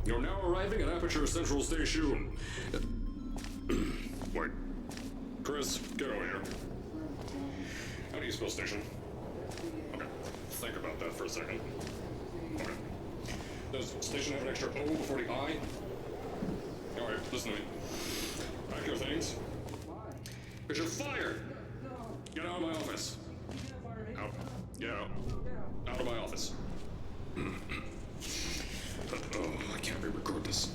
You're now arriving at Aperture Central Station. Wait. Chris, get over here. How do you spell station? Okay, think about that for a second. Okay. Does station have an extra O before the I? Alright, listen to me. Pack your things. Because you're fired! Get out of my office. Out. Get out. Out of my office. Oh, I can't re-record this.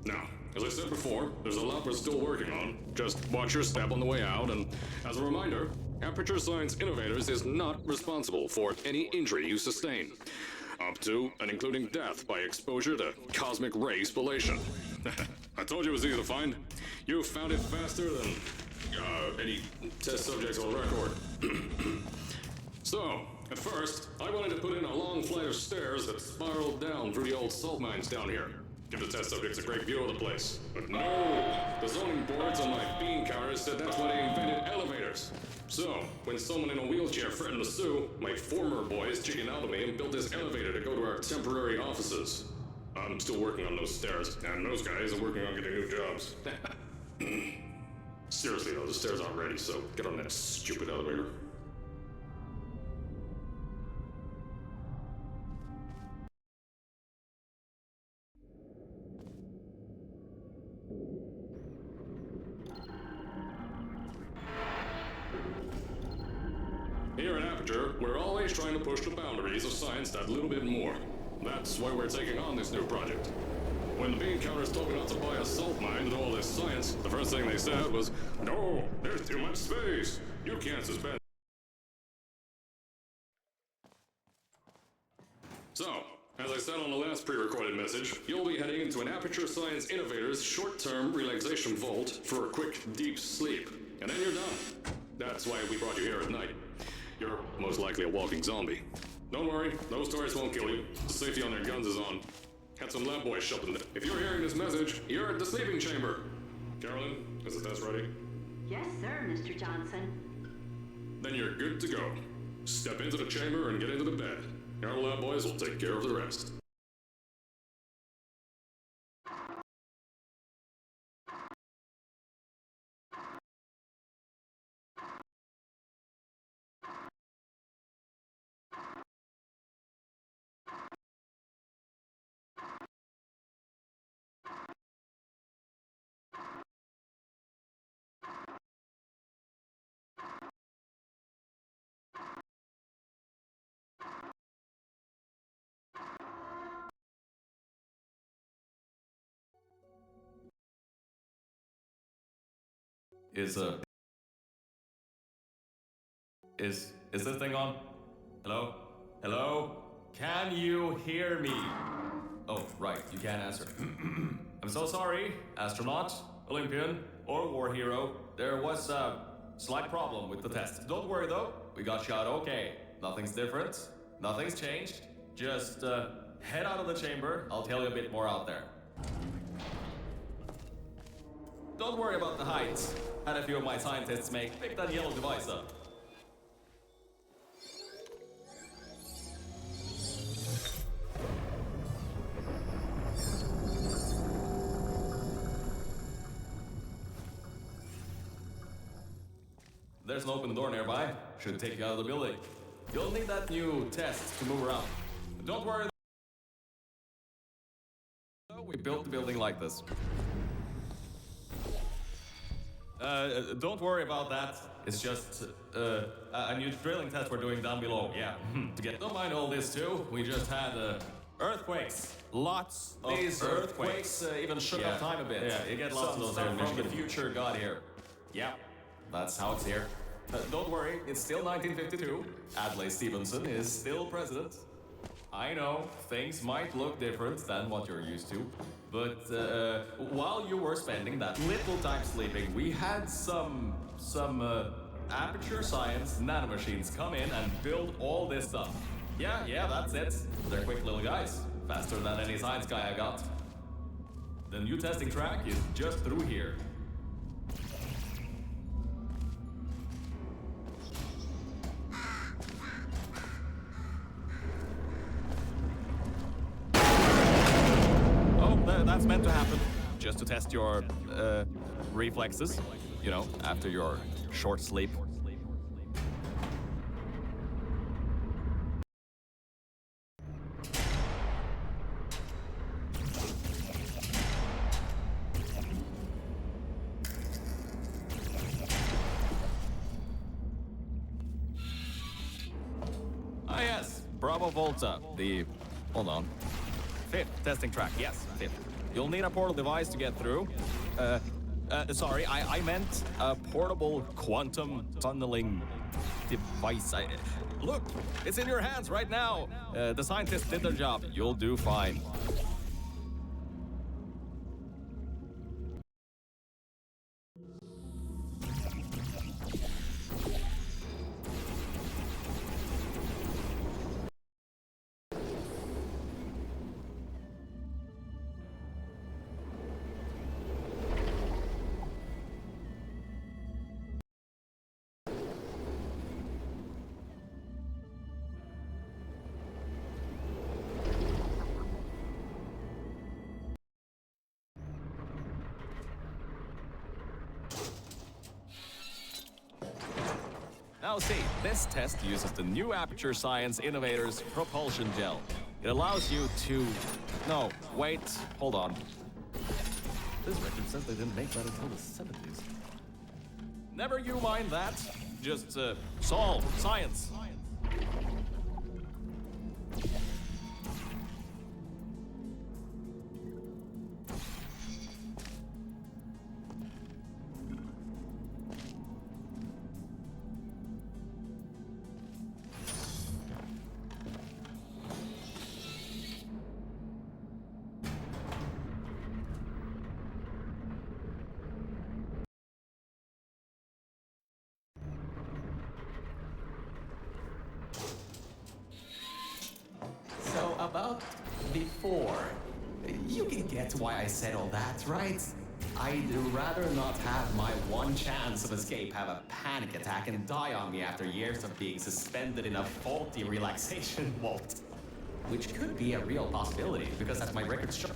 Now, as I said before, there's a lot we're still working on. Just watch your step on the way out, and as a reminder, Aperture Science Innovators is not responsible for any injury you sustain, up to and including death by exposure to cosmic ray spallation. I told you it was easy to find. You found it faster than any test subjects on record. So, at first, I wanted to put in a long flight of stairs that spiraled down through the old salt mines down here. Give the test subjects a great view of the place. But no! The zoning boards on my bean counters said that's why they invented elevators. So, when someone in a wheelchair threatened to sue, my former boys chickened out of me and built this elevator to go to our temporary offices. I'm still working on those stairs, and those guys are working on getting new jobs. Seriously though, the stairs aren't ready, so get on that stupid elevator. Here at Aperture, we're always trying to push the boundaries of science that little bit more. That's why we're taking on this new project. When the bean counters told me not to buy a salt mine and all this science, the first thing they said was, "No, there's too much space. You can't suspend." So, as I said on the last pre-recorded message, you'll be heading into an Aperture Science Innovators short-term relaxation vault for a quick, deep sleep. And then you're done. That's why we brought you here at night. You're most likely a walking zombie. Don't worry, those tourists won't kill you. The safety on their guns is on. Had some lab boys shopping. If you're hearing this message, you're at the sleeping chamber. Carolyn, is the test ready? Yes, sir, Mr. Johnson. Then you're good to go. Step into the chamber and get into the bed. Our lab boys will take care of the rest. Is this thing on? Hello? Hello? Can you hear me? Oh, right, you can't answer. I'm so sorry, astronaut, Olympian, or war hero. There was a slight problem with the test. Don't worry though, we got shot okay. Nothing's different, nothing's changed. Just head out of the chamber, I'll tell you a bit more out there. Don't worry about the heights. Had a few of my scientists pick that yellow device up. There's an open door nearby. Should take you out of the building. You'll need that new test to move around. Don't worry. We built the building like this. Don't worry about that. It's just a new drilling test we're doing down below. Yeah, to get. Don't mind all this too. We just had earthquakes. Lots of these earthquakes even shook up time a bit. Yeah, you get lots of those here in Michigan. From the future got here. Yeah, that's how it's here. Don't worry, it's still 1952. Adlai Stevenson is still president. I know, things might look different than what you're used to, but while you were spending that little time sleeping, we had some Aperture Science nanomachines come in and build all this stuff. Yeah, that's it. They're quick little guys, faster than any science guy I got. The new testing track is just through here. That's meant to happen, just to test your reflexes, you know, after your short sleep. Ah yes, Bravo Volta, hold on. 5th testing track, yes, 5th. You'll need a portal device to get through. Sorry, I meant a portable quantum tunneling device. Look, it's in your hands right now. The scientists did their job. You'll do fine. Now see, this test uses the new Aperture Science Innovators Propulsion Gel. It allows you to... No, wait, hold on. This record says they didn't make that until the 70s. Never you mind that. Just, solve science. So about before, you can get why I said all that, right? I'd rather not have my one chance of escape have a panic attack and die on me after years of being suspended in a faulty relaxation vault. Which could be a real possibility, because as my records show.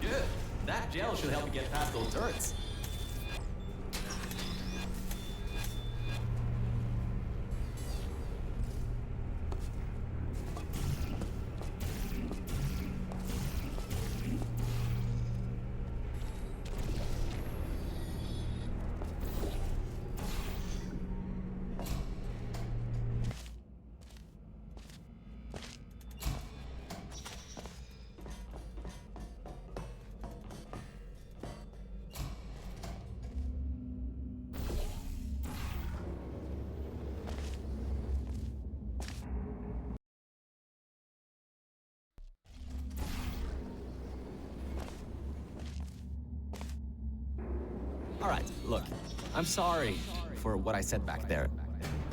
Good. That gel should help you get past those turrets. All right, look, I'm sorry for what I said back there.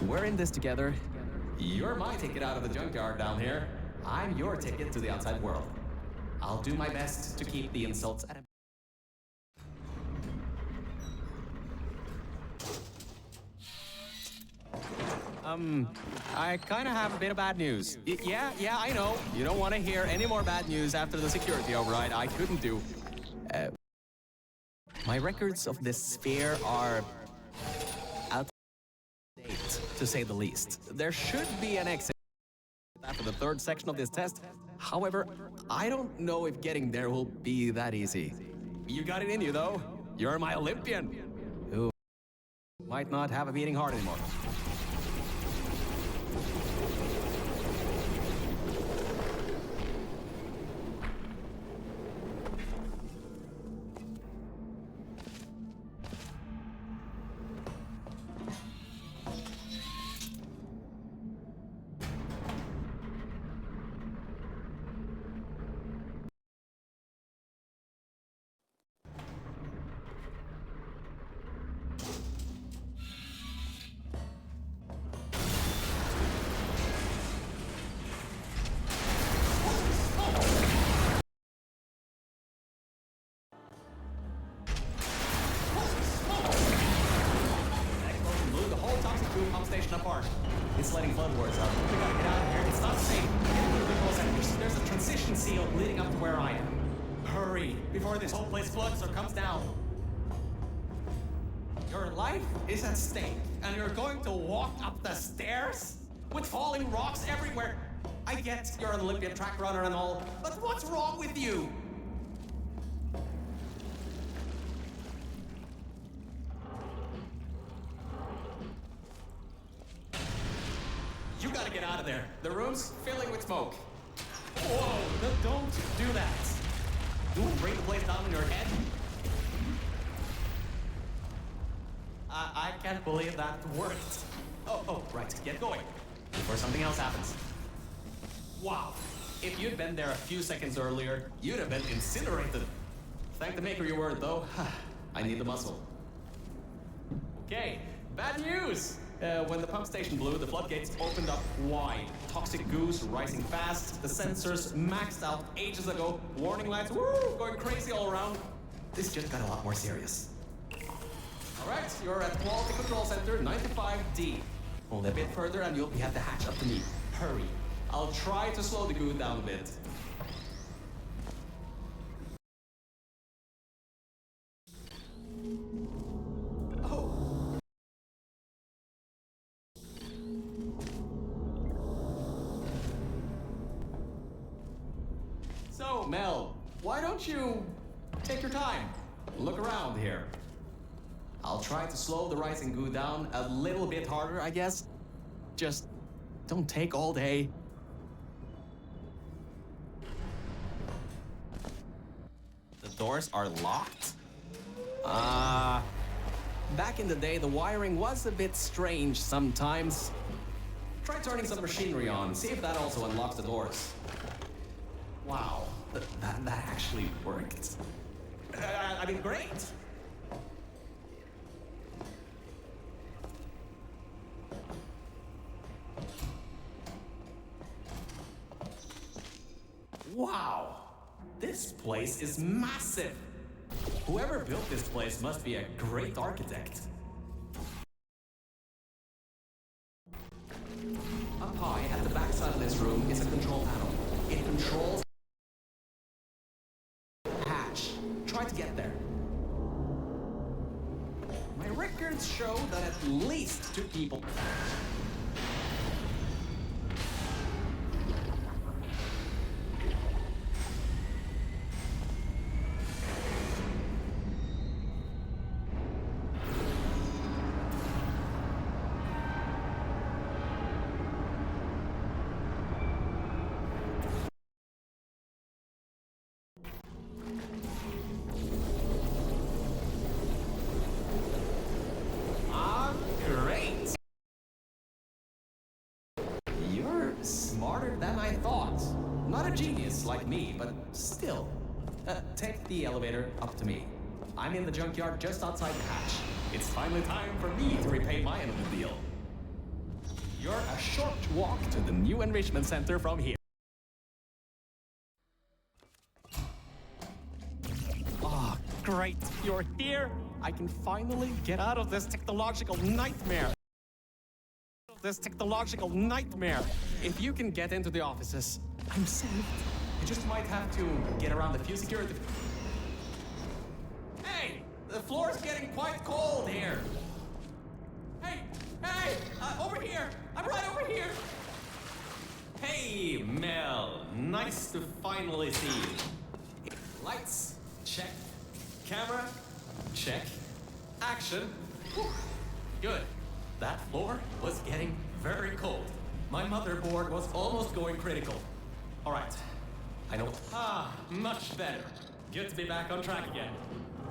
We're in this together. You're my ticket out of the junkyard down here. I'm your ticket to the outside world. I'll do my best to keep the insults at a... I kind of have a bit of bad news. Yeah, I know. You don't want to hear any more bad news after the security override. I couldn't do. My records of this sphere are out of date, to say the least. There should be an exit after the third section of this test. However, I don't know if getting there will be that easy. You got it in you, though. You're my Olympian, who might not have a beating heart anymore. road leading up to where I am. Hurry, before this whole place floods or comes down. Your life is at stake, and you're going to walk up the stairs? With falling rocks everywhere? I get you're an Olympian track runner and all, but what's wrong with you? You gotta get out of there. The room's filling with smoke. Whoa, don't do that. Don't bring the place down in your head. I can't believe that worked. Oh, right, get going. Before something else happens. Wow, if you'd been there a few seconds earlier, you'd have been incinerated. Thank the maker you were, though. I need the muscle. Okay, bad news! When the pump station blew, the floodgates opened up wide. Toxic goose rising fast, the sensors maxed out ages ago, warning lights, woo, going crazy all around. This just got a lot more serious. Alright, you're at Quality Control Center 95D. Only a bit further and you'll be at the hatch up to me. Hurry. I'll try to slow the goo down a bit. Oh. So, Mel, why don't you take your time? Look around here. I'll try to slow the rising goo down a little bit harder, I guess. Just don't take all day. The doors are locked? Back in the day, the wiring was a bit strange sometimes. Try turning some machinery on, see if that also unlocks the doors. Wow, that actually worked. I mean, great. Wow, this place is massive. Whoever built this place must be a great architect. Up high at the back side of this room is a control panel. It controls hatch. Try to get there. My records show that at least 2 people. Than I thought. Not a genius like me, but still. Take the elevator up to me. I'm in the junkyard just outside the hatch. It's finally time for me to repay my end of the deal. You're a short walk to the new enrichment center from here. Ah, great, you're here. I can finally get out of this technological nightmare. If you can get into the offices, I'm saved. You just might have to get around a few security. Hey, the floor's getting quite cold here. Hey, over here. I'm right over here. Hey, Mel, nice to finally see you. Lights, check. Camera, check. Action. Whew. Good. That floor was getting very cold. My motherboard was almost going critical. All right, I know. Much better. Good to be back on track again.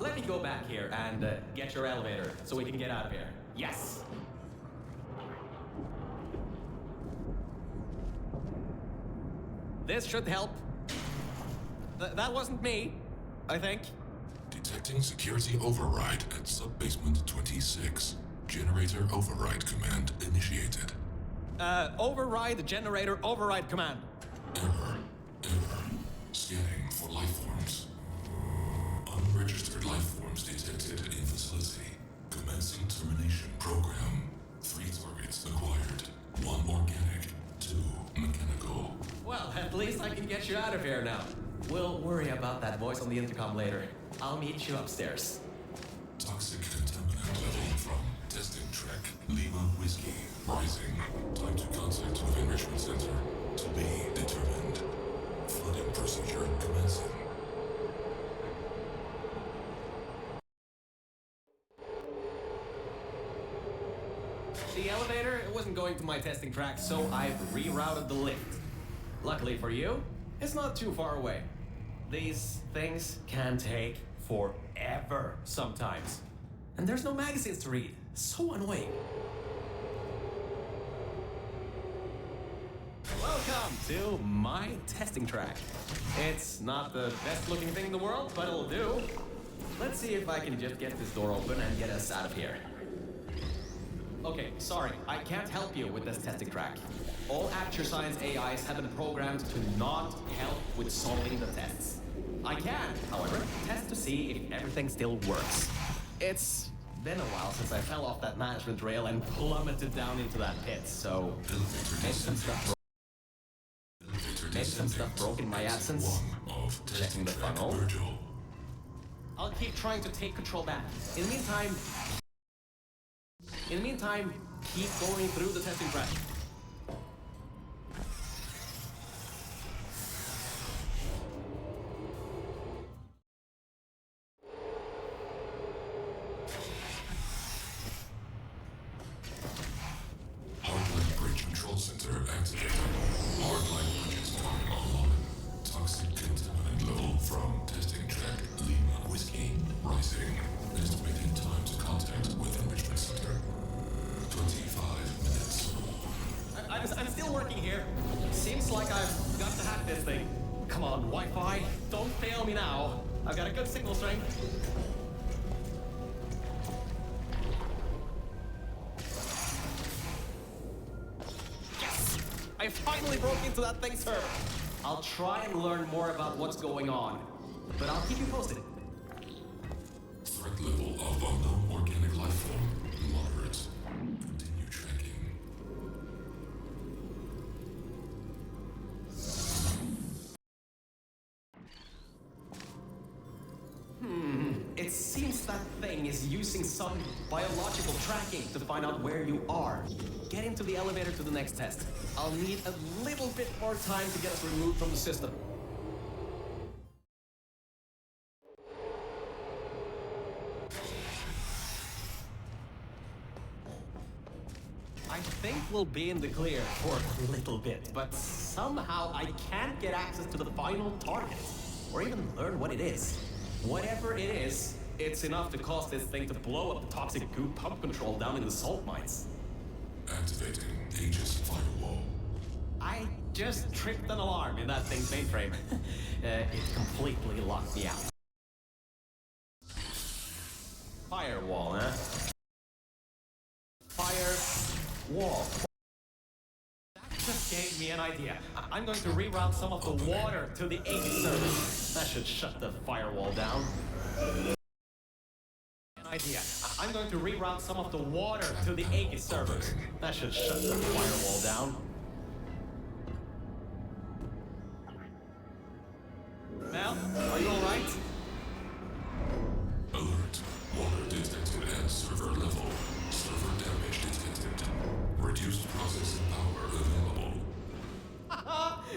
Let me go back here and get your elevator so we can get out of here. Yes. This should help. That wasn't me, I think. Detecting security override at sub-basement 26. Generator override command initiated. Override generator override command. Error. Scanning for life forms. Unregistered life forms detected in facility. Commencing termination program. 3 targets acquired. 1 organic, 2 mechanical. Well, at least I can get you out of here now. We'll worry about that voice on the intercom later. I'll meet you upstairs. Toxic contaminant level from testing track Lima Whiskey rising. Time to contact with enrichment center to be determined. Flooding procedure commencing. The elevator wasn't going to my testing track, so I've rerouted the lift. Luckily for you, it's not too far away. These things can take forever sometimes. And there's no magazines to read. So annoying. Welcome to my testing track. It's not the best looking thing in the world, but it'll do. Let's see if I can just get this door open and get us out of here. Okay, sorry, I can't help you with this testing track. All Acture Science AIs have been programmed to not help with solving the tests. I can, however, test to see if everything still works. It's been a while since I fell off that management rail and plummeted down into that pit, so maybe some stuff broke in my absence. Checking the funnel. I'll keep trying to take control back. In the meantime, keep going through the testing track. Hardline bridge control center activated. Hardline bridges coming online. Toxic contaminant level from testing track Lima Whiskey rising. Estimated time to contact with enrichment center. 25 minutes. I'm still working here. Seems like I've got to hack this thing. Come on, Wi-Fi, don't fail me now. I've got a good signal strength. Yes! I finally broke into that thing's server. I'll try and learn more about what's going on, but I'll keep you posted. Threat level of unknown organic life form moderate. Continue tracking. It seems that thing is using some biological tracking to find out where you are. Get into the elevator to the next test. I'll need a little bit more time to get us removed from the system. I think we'll be in the clear for a little bit, but somehow I can't get access to the final target, or even learn what it is. Whatever it is, it's enough to cause this thing to blow up the toxic goo pump control down in the salt mines. Activating Aegis firewall. I just tripped an alarm in that thing's mainframe. It completely locked me out. Firewall, huh? Firewall. That just gave me an idea. I'm going to reroute some of the water to the Aegis servers. That should shut the firewall down. I'm going to reroute some of the water to the Aegis servers. That should shut the firewall down. Mel, are you alright? Alert. Water detected at server level. Server damage detected. Reduced processing power available.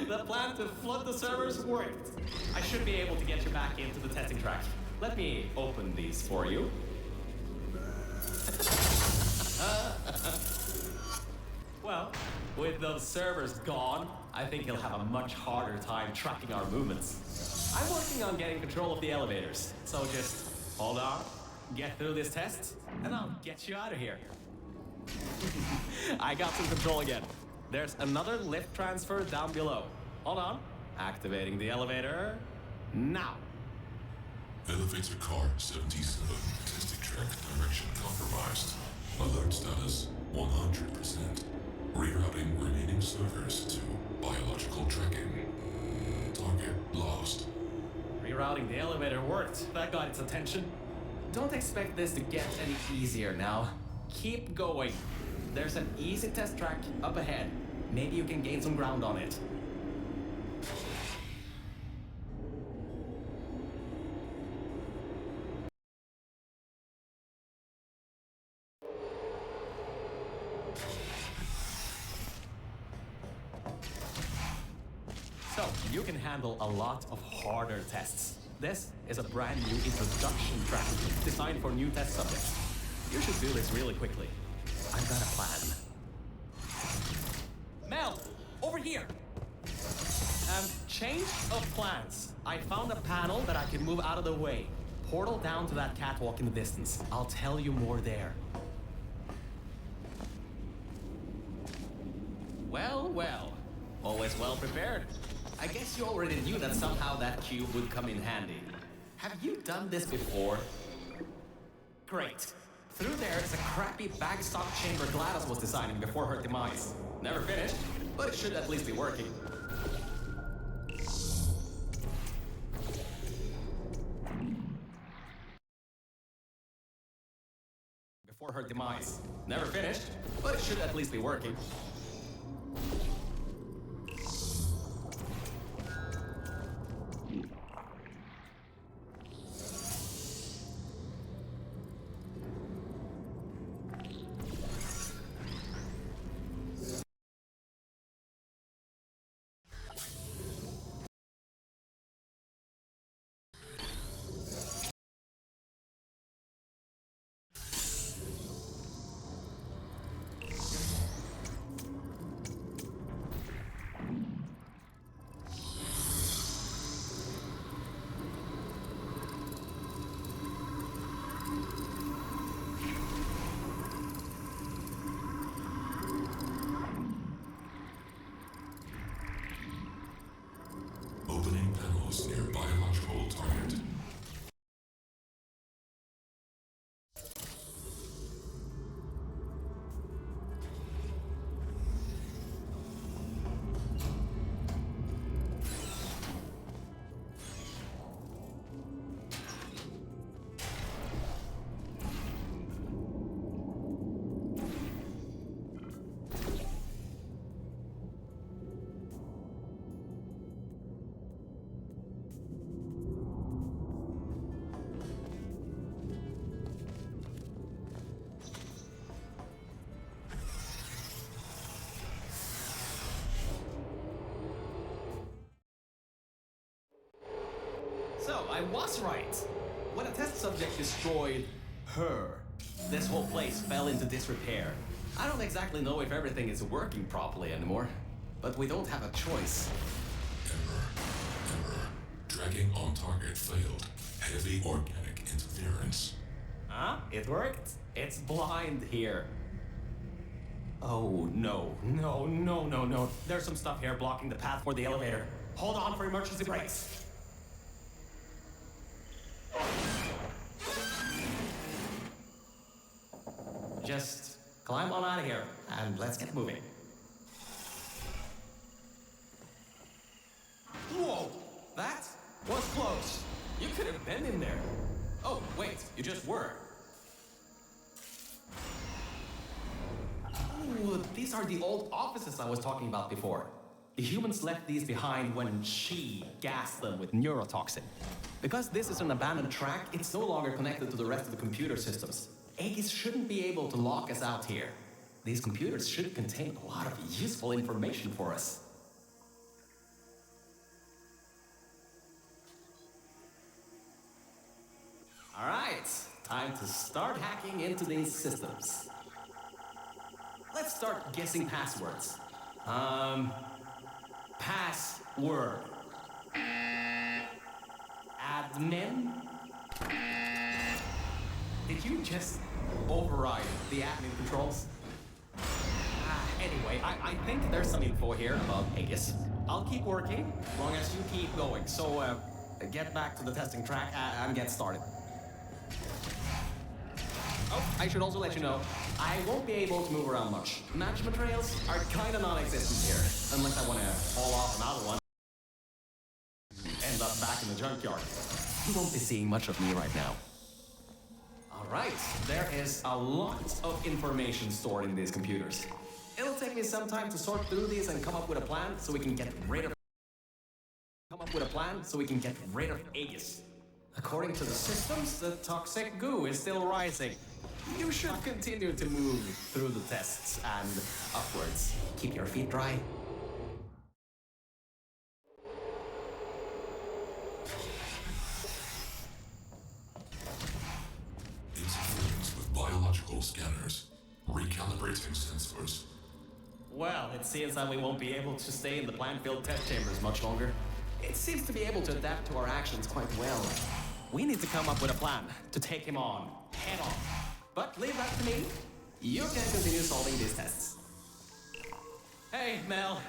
The plan to flood the servers worked. I should be able to get you back into the testing track. Let me open these for you. Well, with those servers gone, I think you'll have a much harder time tracking our movements. I'm working on getting control of the elevators, so just hold on, get through this test, and I'll get you out of here. I got some control again. There's another lift transfer down below. Hold on. Activating the elevator now. Elevator car 77. Testing track direction compromised. Alert status 100%. Rerouting remaining servers to biological tracking. Target lost. Rerouting the elevator worked. That got its attention. Don't expect this to get any easier now. Keep going. There's an easy test track up ahead. Maybe you can gain some ground on it. you can handle a lot of harder tests. This is a brand new introduction track designed for new test subjects. You should do this really quickly. I've got a plan. Mel, over here. Change of plans. I found a panel that I can move out of the way. Portal down to that catwalk in the distance. I'll tell you more there. Well, well. Always well prepared. I guess you already knew that somehow that cube would come in handy. Have you done this before? Great. Through there is a crappy bagstock chamber GLaDOS was designing before her demise. Never finished, but it should at least be working. Before her demise. Never finished, but it should at least be working. Opening panels near biological target. So, I was right. When a test subject destroyed her, this whole place fell into disrepair. I don't exactly know if everything is working properly anymore, but we don't have a choice. Error. Dragging on target failed. Heavy organic interference. Huh? It worked? It's blind here. Oh, no. No. There's some stuff here blocking the path for the elevator. Hold on for emergency brakes. Just climb on out of here, and let's get moving. Whoa! That was close. You could have been in there. Oh, wait, you just were. Ooh, these are the old offices I was talking about before. The humans left these behind when she gassed them with neurotoxin. Because this is an abandoned track, it's no longer connected to the rest of the computer systems. Aegis shouldn't be able to lock us out here. These computers should contain a lot of useful information for us. Alright, time to start hacking into these systems. Let's start guessing passwords. Password. Admin? Did you just override the admin controls? Anyway, I think there's some info here about Aegis. I'll keep working, as long as you keep going. So, get back to the testing track and get started. Oh, I should also let you know, I won't be able to move around much. Management trails are kinda non-existent here, unless I wanna haul off another one. End up back in the junkyard. You won't be seeing much of me right now. Alright, there is a lot of information stored in these computers. It'll take me some time to sort through these and come up with a plan so we can get rid of Aegis. According to the systems, the toxic goo is still rising. You should continue to move through the tests and upwards. Keep your feet dry. Operating sensors. Well, it seems that we won't be able to stay in the plant-filled test chambers much longer. It seems to be able to adapt to our actions quite well. We need to come up with a plan to take him on, head on. But leave that to me. You can continue solving these tests. Hey, Mel.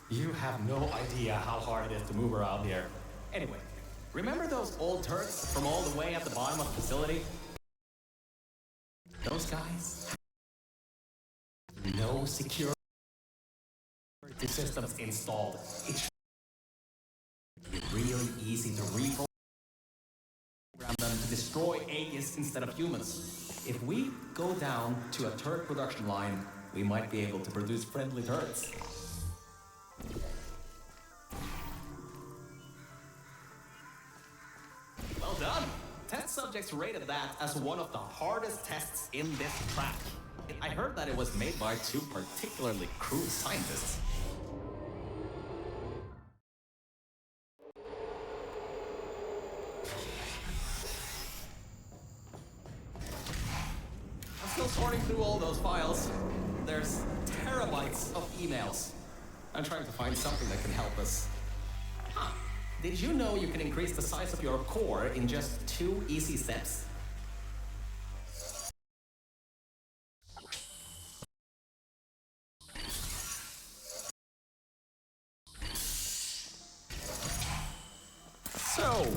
You have no idea how hard it is to move around here. Anyway, remember those old turrets from all the way at the bottom of the facility? Those guys? No security systems installed. It should be really easy to reprogram them to destroy Aegis instead of humans. If we go down to a turret production line, we might be able to produce friendly turrets. Well done! Test subjects rated that as one of the hardest tests in this track. I heard that it was made by two particularly crude scientists. I'm still sorting through all those files. There's terabytes of emails. I'm trying to find something that can help us. Huh. Did you know you can increase the size of your core in just 2 easy steps? So,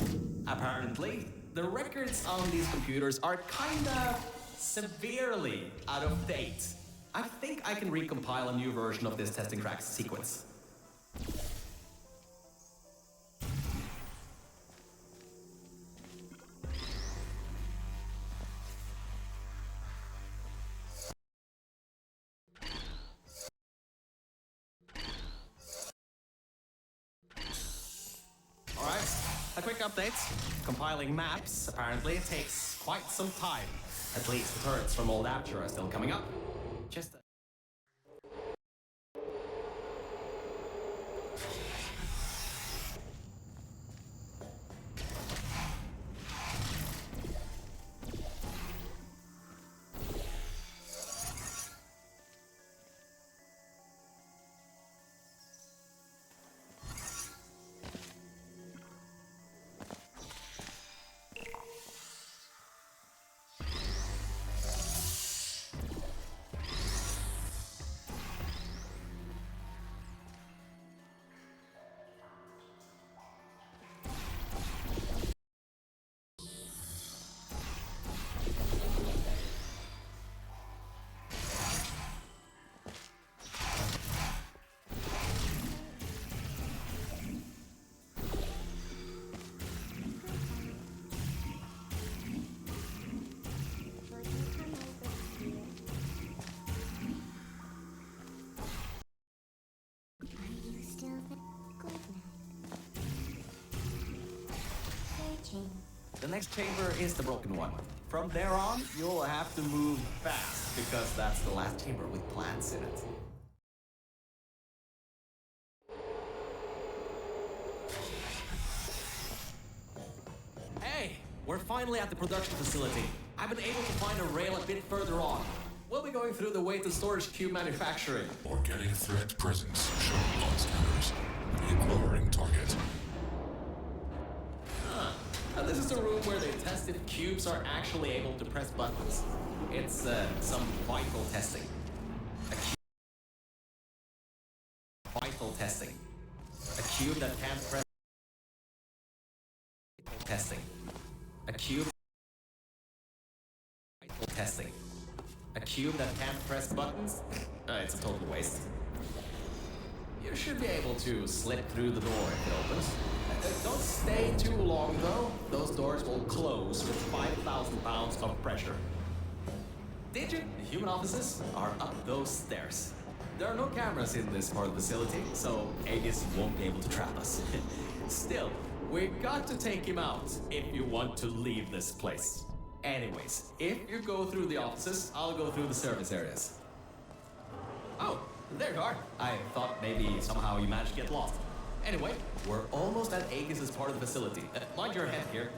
apparently, the records on these computers are kinda severely out of date. I think I can recompile a new version of this testing track sequence. A quick update. Compiling maps apparently takes quite some time. At least the turrets from Old Aperture are still coming up. Just the next chamber is the broken one. From there on, you'll have to move fast, because that's the last chamber with plants in it. Hey, we're finally at the production facility. I've been able to find a rail a bit further on. We'll be going through the weighted storage cube manufacturing. Organic threat presence shown on scanners. Ignoring target. And this is the room where they test if cubes are actually able to press buttons. It's some vital testing. Vital testing. A cube that can't press... Testing. A cube... Vital testing. A cube that can't press buttons? It's a total waste. You should be able to slip through the door if it opens. Don't stay too long though. Those doors will close with 5,000 pounds of pressure. Digit, the human offices, are up those stairs. There are no cameras in this part of the facility, so Aegis won't be able to trap us. Still, we've got to take him out if you want to leave this place. Anyways, if you go through the offices, I'll go through the service areas. Oh, there you are. I thought maybe somehow you managed to get lost. Anyway, we're almost at Aegis' part of the facility. Mind your head here.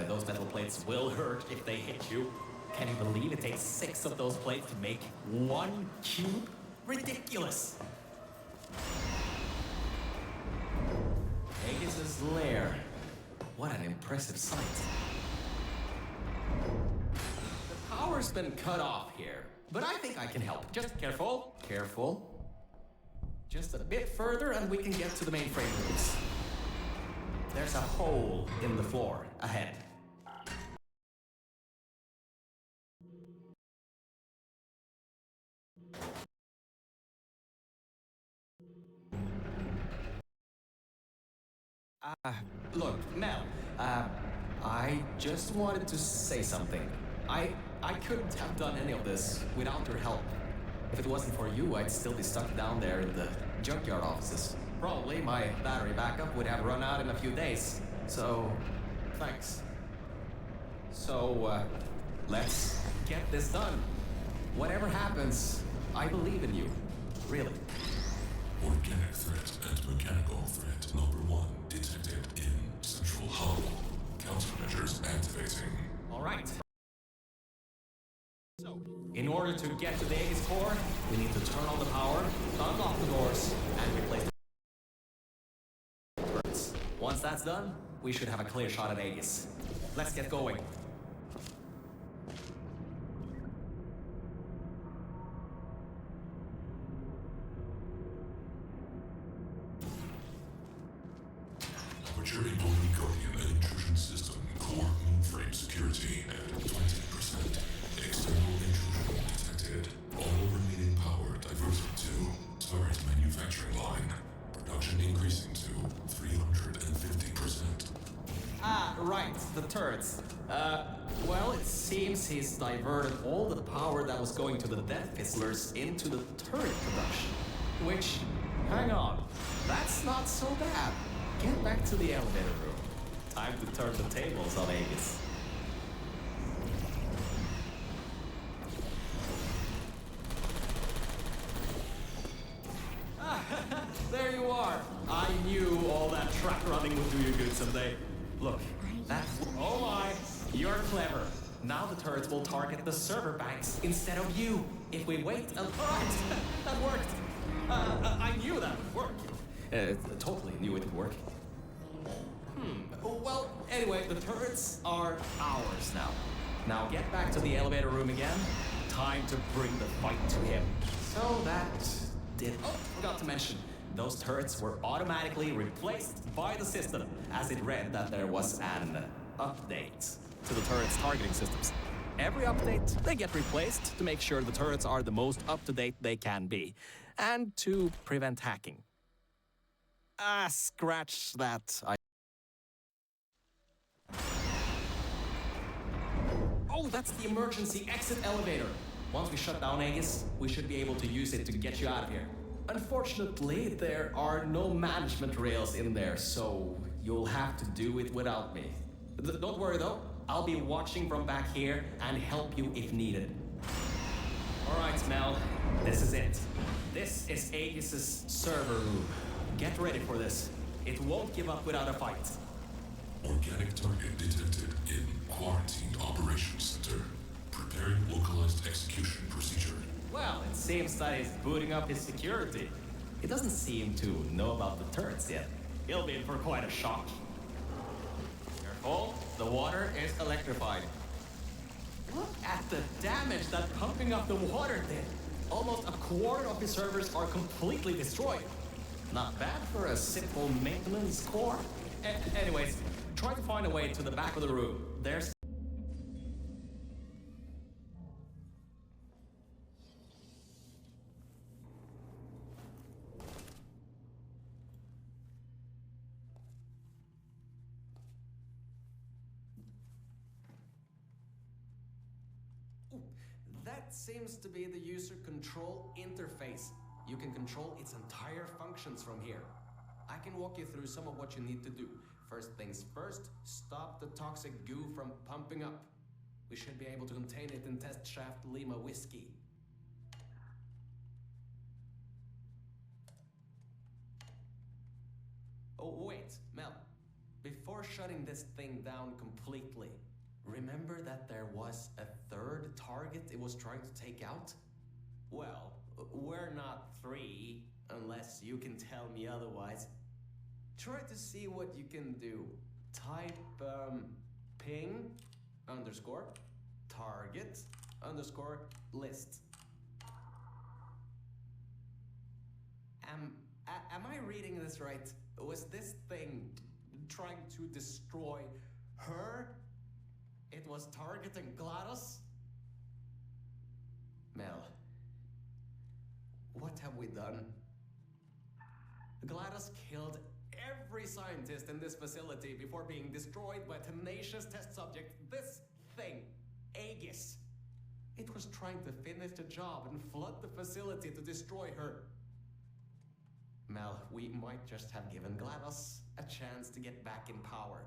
Those metal plates will hurt if they hit you. Can you believe it takes 6 of those plates to make 1 cube? Ridiculous! Aegis' lair. What an impressive sight. The power's been cut off here, but I think I can help. Just careful, careful. Just a bit further and we can get to the mainframe rooms. There's a hole in the floor ahead. Look, Mel, I just wanted to say something. I couldn't have done any of this without your help. If it wasn't for you, I'd still be stuck down there in the junkyard offices. Probably my battery backup would have run out in a few days. So, thanks. So, let's get this done. Whatever happens, I believe in you. Really. Organic threat and mechanical threat number 1 detected in Central Hub. Countermeasures activating. All right. So, in order to get to the Aegis core, we need to turn on the power, unlock the doors, and replace the turrets. Once that's done, we should have a clear shot at Aegis. Let's get going. Aperture Employee Guardian and Intrusion System Core Mainframe Security at 20%. External intrusion detected. All remaining power diverted to turret manufacturing line. Production increasing to 350%. Ah, right, the turrets. Well, it seems he's diverted all the power that was going to the Death Fizzlers into the turret production. Which, hang on, that's not so bad. Get back to the elevator room. Time to turn the tables on Aegis. There you are. I knew all that track running would do you good someday. Look, that's... Oh my, you're clever. Now the turrets will target the server banks instead of you. If we wait... Alright, that worked. I knew that would work. Totally knew it would work. Well, anyway, the turrets are ours now. Now get back to the elevator room again. Time to bring the fight to him. So that did... Oh, forgot to mention. Those turrets were automatically replaced by the system, as it read that there was an update to the turrets' targeting systems. Every update, they get replaced to make sure the turrets are the most up-to-date they can be, and to prevent hacking. Scratch that. Oh, that's the emergency exit elevator. Once we shut down Aegis, we should be able to use it to get you out of here. Unfortunately, there are no management rails in there, so you'll have to do it without me. Don't worry though, I'll be watching from back here and help you if needed. Alright, Mel, this is it. This is Aegis' server room. Get ready for this. It won't give up without a fight. Organic target detected in Quarantined Operations Center. Preparing localized execution procedure. Well, it seems that he's booting up his security. He doesn't seem to know about the turrets yet. He'll be in for quite a shock. Careful, the water is electrified. Look at the damage that pumping up the water did. Almost a quarter of his servers are completely destroyed. Not bad for a simple maintenance core. Anyways, try to find a way to the back of the room. There's... That seems to be the user control interface. You can control its entire functions from here. I can walk you through some of what you need to do. First things first, stop the toxic goo from pumping up. We should be able to contain it in Test Shaft Lima Whiskey. Oh, wait, Mel. Before shutting this thing down completely, Remember that there was a third target it was trying to take out? Well, we're not three, unless you can tell me otherwise. Try to see what you can do. Type, ping, underscore, target, underscore, list. Am I reading this right? Was this thing trying to destroy her? It was targeting GLaDOS? Mel, what have we done? GLaDOS killed every scientist in this facility before being destroyed by a tenacious test subject. This thing, Aegis. It was trying to finish the job and flood the facility to destroy her. Mel, we might just have given GLaDOS a chance to get back in power.